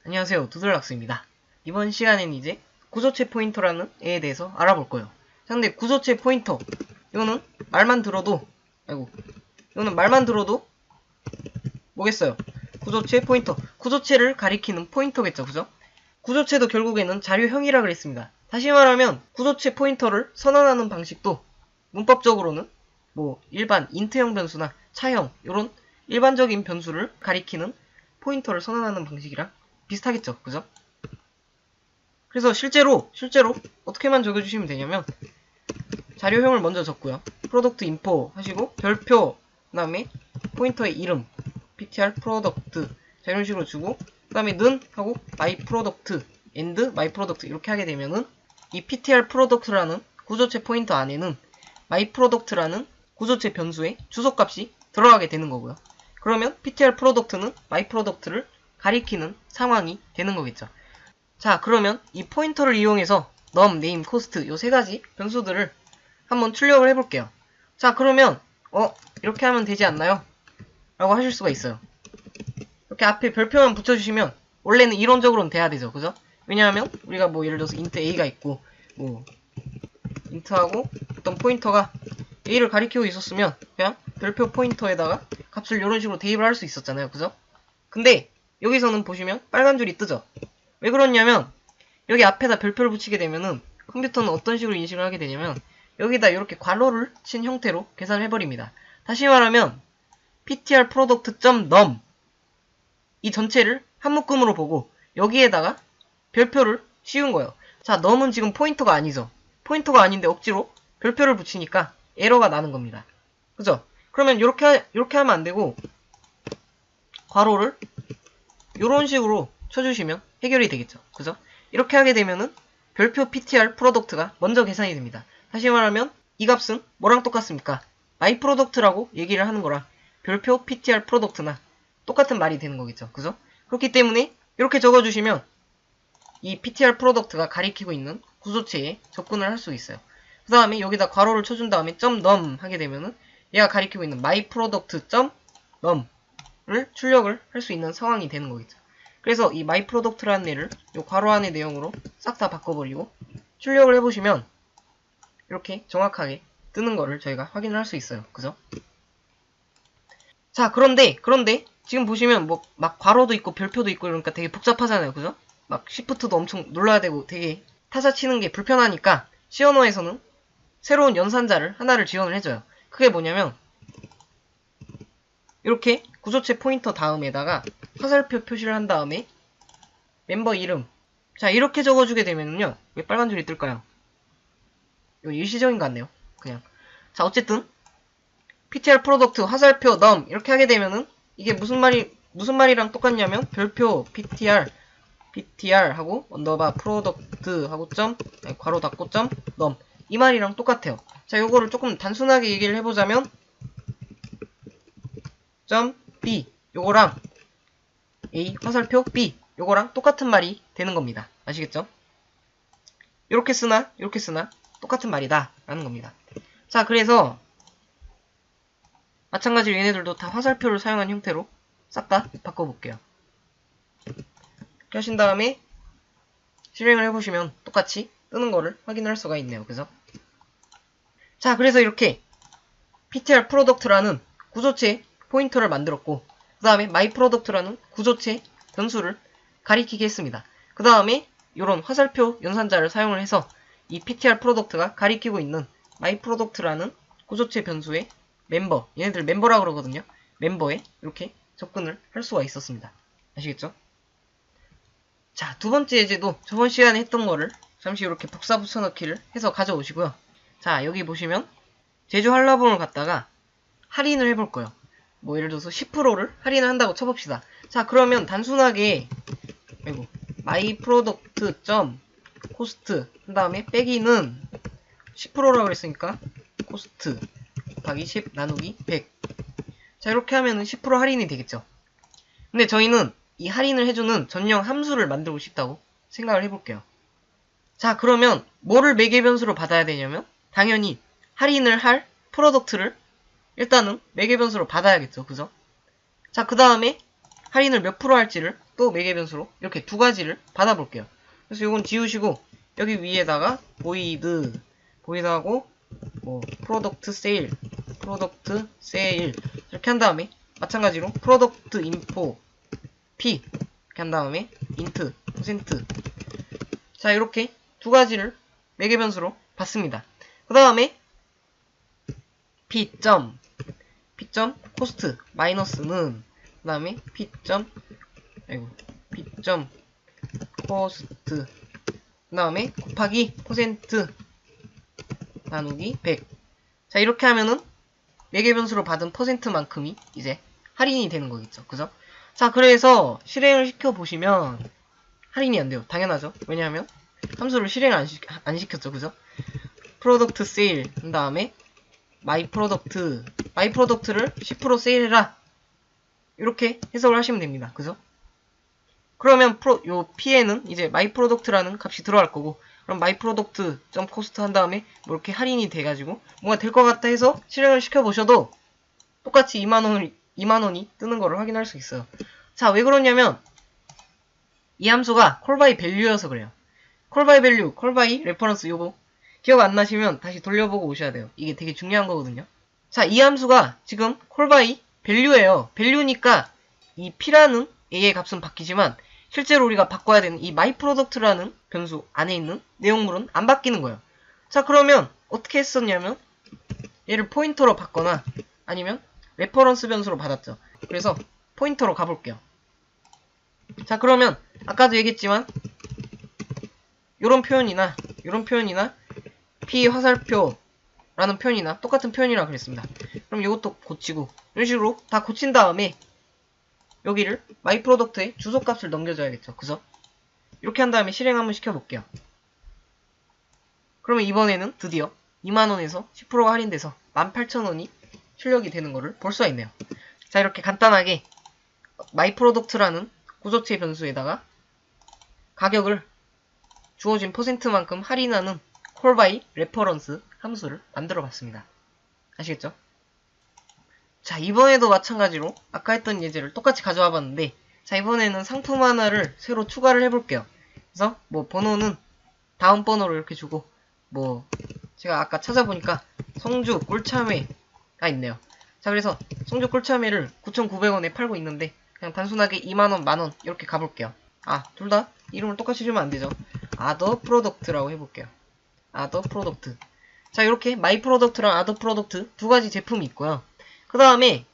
안녕하세요, 두들락스입니다. 이번 시간엔 이제 구조체 포인터라는 애에 대해서 알아볼 거예요. 자, 근데 구조체 포인터, 이거는 말만 들어도 뭐겠어요? 구조체 포인터, 구조체를 가리키는 포인터겠죠, 그죠? 구조체도 결국에는 자료형이라 그랬습니다. 다시 말하면 구조체 포인터를 선언하는 방식도 문법적으로는 뭐 일반 인트형 변수나 차형 이런 일반적인 변수를 가리키는 포인터를 선언하는 방식이랑 비슷하겠죠, 그죠? 그래서 실제로 어떻게만 적어주시면 되냐면 자료형을 먼저 적고요. 프로덕트 인포 하시고 별표 그다음에 포인터의 이름 ptr 프로덕트 자 이런 식으로 주고 그다음에 는 하고 my product and my product 이렇게 하게 되면은 이 ptr 프로덕트라는 구조체 포인터 안에는 my product라는 구조체 변수의 주소값이 들어가게 되는 거고요. 그러면 ptr 프로덕트는 my product를 가리키는 상황이 되는 거겠죠. 자, 그러면 이 포인터를 이용해서 num, name, cost 요 세 가지 변수들을 한번 출력을 해볼게요. 자, 그러면 이렇게 하면 되지 않나요? 라고 하실 수가 있어요. 이렇게 앞에 별표만 붙여주시면 원래는 이론적으로는 돼야 되죠, 그죠? 왜냐하면 우리가 뭐 예를 들어서 int a가 있고 뭐 int하고 어떤 포인터가 a를 가리키고 있었으면 그냥 별표 포인터에다가 값을 이런 식으로 대입을 할 수 있었잖아요, 그죠? 근데 여기서는 보시면 빨간 줄이 뜨죠. 왜 그러냐면 여기 앞에다 별표를 붙이게 되면은 컴퓨터는 어떤 식으로 인식을 하게 되냐면 여기다 이렇게 괄호를 친 형태로 계산을 해버립니다. 다시 말하면 ptr product.num 이 전체를 한 묶음으로 보고 여기에다가 별표를 씌운 거예요. 자, num은 지금 포인터가 아니죠. 포인터가 아닌데 억지로 별표를 붙이니까 에러가 나는 겁니다. 그죠? 그러면 이렇게 하면 안 되고 괄호를 이런 식으로 쳐주시면 해결이 되겠죠. 그죠? 이렇게 하게 되면은 별표 ptr 프로덕트가 먼저 계산이 됩니다. 다시 말하면 이 값은 뭐랑 똑같습니까? my product라고 얘기를 하는 거랑 별표 ptr 프로덕트나 똑같은 말이 되는 거겠죠. 그죠? 그렇기 때문에 이렇게 적어주시면 이 ptr 프로덕트가 가리키고 있는 구조체에 접근을 할 수 있어요. 그 다음에 여기다 괄호를 쳐준 다음에 .num 하게 되면은 얘가 가리키고 있는 my product.num을 출력을 할 수 있는 상황이 되는 거겠죠. 그래서 이 my product라는 애를 이 괄호 안의 내용으로 싹 다 바꿔버리고 출력을 해보시면 이렇게 정확하게 뜨는 거를 저희가 확인을 할 수 있어요. 그죠? 자, 그런데 지금 보시면 뭐 막 괄호도 있고 별표도 있고 이러니까 되게 복잡하잖아요. 그죠? 막 시프트도 엄청 눌러야 되고 되게 타자 치는 게 불편하니까 C 언어에서는 새로운 연산자를 하나를 지원을 해줘요. 그게 뭐냐면 이렇게 구조체 포인터 다음에다가 화살표 표시를 한 다음에 멤버 이름 자 이렇게 적어주게 되면요 왜 빨간 줄이 뜰까요? 이거 일시적인 것 같네요. 그냥 자 어쨌든 ptr 프로덕트 화살표 num 이렇게 하게 되면은 이게 무슨 말이랑 똑같냐면 별표 ptr 하고 언더바 프로덕트 하고 괄호 닫고 num 이 말이랑 똑같아요. 자 요거를 조금 단순하게 얘기를 해보자면 b 요거랑 a 화살표 b 요거랑 똑같은 말이 되는 겁니다. 아시겠죠? 이렇게 쓰나 똑같은 말이다 라는 겁니다. 자 그래서 마찬가지로 얘네들도 다 화살표를 사용한 형태로 싹 다 바꿔볼게요. 이렇게 하신 다음에 실행을 해보시면 똑같이 뜨는 거를 확인할 수가 있네요. 그죠? 자 그래서 이렇게 ptr 프로덕트라는 구조체 포인터를 만들었고 그 다음에 my product라는 구조체 변수를 가리키게 했습니다. 그 다음에 이런 화살표 연산자를 사용을 해서 이 ptr 프로덕트가 가리키고 있는 my product라는 구조체 변수의 멤버 얘네들 멤버라고 그러거든요. 멤버에 이렇게 접근을 할 수가 있었습니다. 아시겠죠? 자, 두 번째 예제도 저번 시간에 했던 거를 잠시 이렇게 복사 붙여넣기를 해서 가져오시고요. 자, 여기 보시면 제주 한라봉을 갖다가 할인을 해볼 거예요. 뭐 예를 들어서 10%를 할인을 한다고 쳐봅시다. 자, 그러면 단순하게 my product cost 한 다음에 빼기는 10%라고 그랬으니까 cost 곱하기 10 나누기 100 자, 이렇게 하면은 10% 할인이 되겠죠. 근데 저희는 이 할인을 해주는 전용 함수를 만들고 싶다고 생각을 해볼게요. 자, 그러면 뭐를 매개 변수로 받아야 되냐면 당연히 할인을 할 프로덕트를 일단은 매개 변수로 받아야겠죠. 그죠? 자, 그 다음에 할인을 몇 프로 할지를 또 매개 변수로 이렇게 두 가지를 받아볼게요. 그래서 요건 지우시고 여기 위에다가 보이드하고 뭐 프로덕트 세일 이렇게 한 다음에 마찬가지로 프로덕트 인포 p 이렇게 한 다음에 인트 퍼센트. 자, 이렇게 두 가지를 매개 변수로 받습니다. 그 다음에 p 코스트 마이너스는 그 다음에 p 코스트 그 다음에 곱하기 퍼센트 나누기 100. 자, 이렇게 하면은 매개 변수로 받은 퍼센트만큼이 이제 할인이 되는 거겠죠. 그죠? 자, 그래서 실행을 시켜보시면 할인이 안 돼요. 당연하죠. 왜냐하면 함수를 실행을 안 시켰죠. 그죠? 프로덕트 세일 그 다음에 마이 프로덕트를 10% 세일해라. 이렇게 해석을 하시면 됩니다. 그죠? 그러면 요 P에는 이제 마이 프로덕트라는 값이 들어갈 거고, 그럼 마이 프로덕트 점 코스트 한 다음에 뭐 이렇게 할인이 돼가지고 뭔가 될 것 같다 해서 실행을 시켜보셔도 똑같이 2만원이 뜨는 거를 확인할 수 있어요. 자, 왜 그러냐면 이 함수가 콜바이 밸류여서 그래요. 콜바이 밸류, 콜바이 레퍼런스 요거 기억 안 나시면 다시 돌려보고 오셔야 돼요. 이게 되게 중요한 거거든요. 자, 이 함수가 지금 콜바이 밸류예요. 밸류니까 이 P라는 A의 값은 바뀌지만 실제로 우리가 바꿔야 되는 이 myProduct라는 변수 안에 있는 내용물은 안 바뀌는 거예요. 자, 그러면 어떻게 했었냐면 얘를 포인터로 받거나 아니면 레퍼런스 변수로 받았죠. 그래서 포인터로 가볼게요. 자, 그러면 아까도 얘기했지만 요런 표현이나 P 화살표라는 표현이나 똑같은 표현이라 그랬습니다. 그럼 이것도 고치고 이런 식으로 다 고친 다음에 여기를 myProduct에 주소값을 넘겨줘야겠죠. 그죠? 이렇게 한 다음에 실행 한번 시켜볼게요. 그러면 이번에는 드디어 2만원에서 10%가 할인돼서 18,000원이 출력이 되는 거를 볼 수가 있네요. 자, 이렇게 간단하게 myProduct라는 구조체 변수에다가 가격을 주어진 퍼센트만큼 할인하는 콜바이 레퍼런스 함수를 만들어 봤습니다. 아시겠죠? 자, 이번에도 마찬가지로 아까 했던 예제를 똑같이 가져와 봤는데, 자, 이번에는 상품 하나를 새로 추가를 해볼게요. 그래서 뭐 번호는 다음 번호로 이렇게 주고, 뭐 제가 아까 찾아보니까 성주 꿀참외가 있네요. 자, 그래서 성주 꿀참외를 9,900원에 팔고 있는데 그냥 단순하게 2만원, 만원 이렇게 가볼게요. 아, 둘 다 이름을 똑같이 주면 안되죠. other product라고 해볼게요. other product. 자, 이렇게 my product랑 other product 두 가지 제품이 있고요. 그 다음에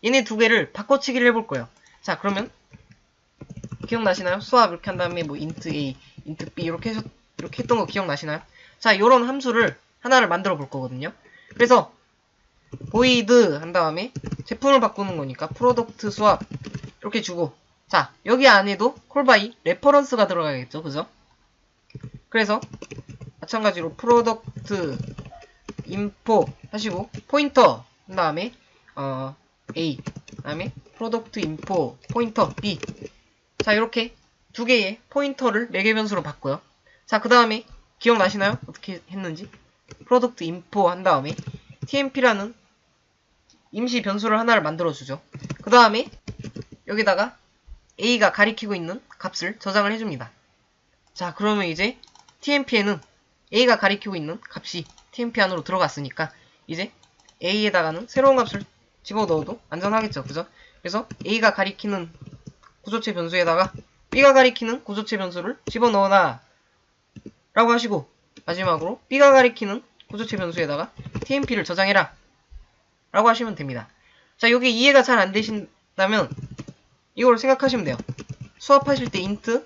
얘네 두 개를 바꿔치기를 해볼 거예요. 자, 그러면 기억나시나요? 수압 이렇게 한 다음에 뭐 int a, int b 이렇게 했던 거 기억나시나요? 자, 요런 함수를 하나를 만들어 볼 거거든요. 그래서 void 한 다음에 제품을 바꾸는 거니까 프로덕트 수압 이렇게 주고, 자, 여기 안에도 콜바이 레퍼런스가 들어가겠죠. 그죠? 그래서 마찬가지로 프로덕트 인포 하시고 포인터 그 다음에 A 그 다음에 프로덕트 인포 포인터 B. 자, 이렇게 두 개의 포인터를 매개 변수로 바꿔요. 자, 그 다음에 기억나시나요? 어떻게 했는지? 프로덕트 인포 한 다음에 tmp라는 임시 변수를 하나를 만들어주죠. 그 다음에 여기다가 A가 가리키고 있는 값을 저장을 해줍니다. 자, 그러면 이제 tmp에는 A가 가리키고 있는 값이 tmp 안으로 들어갔으니까 이제 A에다가는 새로운 값을 집어넣어도 안전하겠죠. 그죠? 그래서 A가 가리키는 구조체 변수에다가 B가 가리키는 구조체 변수를 집어넣어라 라고 하시고, 마지막으로 B가 가리키는 구조체 변수에다가 tmp를 저장해라 라고 하시면 됩니다. 자, 여기 이해가 잘 안 되신다면 이걸 생각하시면 돼요. 수합하실 때 int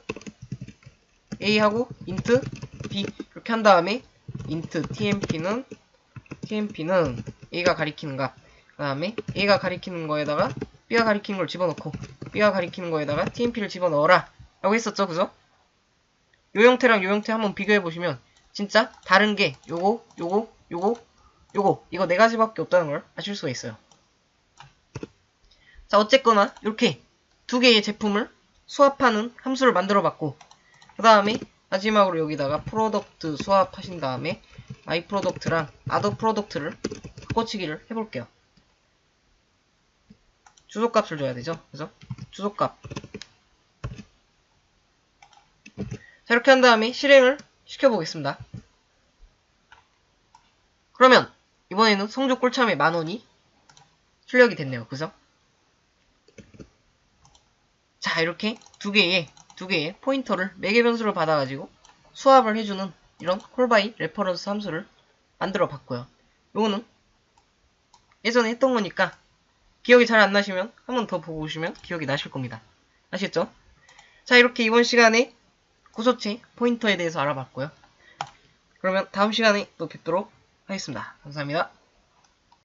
A 하고 int B 이렇게 한 다음에 int tmp는 A가 가리키는 값, 그 다음에 A가 가리키는 거에다가 B가 가리키는 걸 집어넣고 B가 가리키는 거에다가 tmp를 집어넣어라 라고 했었죠. 그죠? 요 형태랑 요 형태 한번 비교해보시면 진짜 다른 게 요거 이거 네 가지밖에 없다는 걸 아실 수가 있어요. 자, 어쨌거나 이렇게 두 개의 제품을 수합하는 함수를 만들어 봤고, 그 다음에 마지막으로 여기다가 프로덕트 수합하신 다음에 my product랑 other product를 바꿔치기를 해볼게요. 주소값을 줘야 되죠. 그죠? 주소값 이렇게 한 다음에 실행을 시켜보겠습니다. 그러면 이번에는 성적 꿀참에 10,000원이 출력이 됐네요. 그죠? 자, 이렇게 두 개의 포인터를 매개 변수를 받아가지고 수합을 해주는 이런 콜바이 레퍼런스 함수를 만들어 봤고요. 요거는 예전에 했던 거니까 기억이 잘 안 나시면 한 번 더 보고 오시면 기억이 나실 겁니다. 아시겠죠? 자, 이렇게 이번 시간에 구조체 포인터에 대해서 알아봤고요. 그러면 다음 시간에 또 뵙도록 하겠습니다. 감사합니다.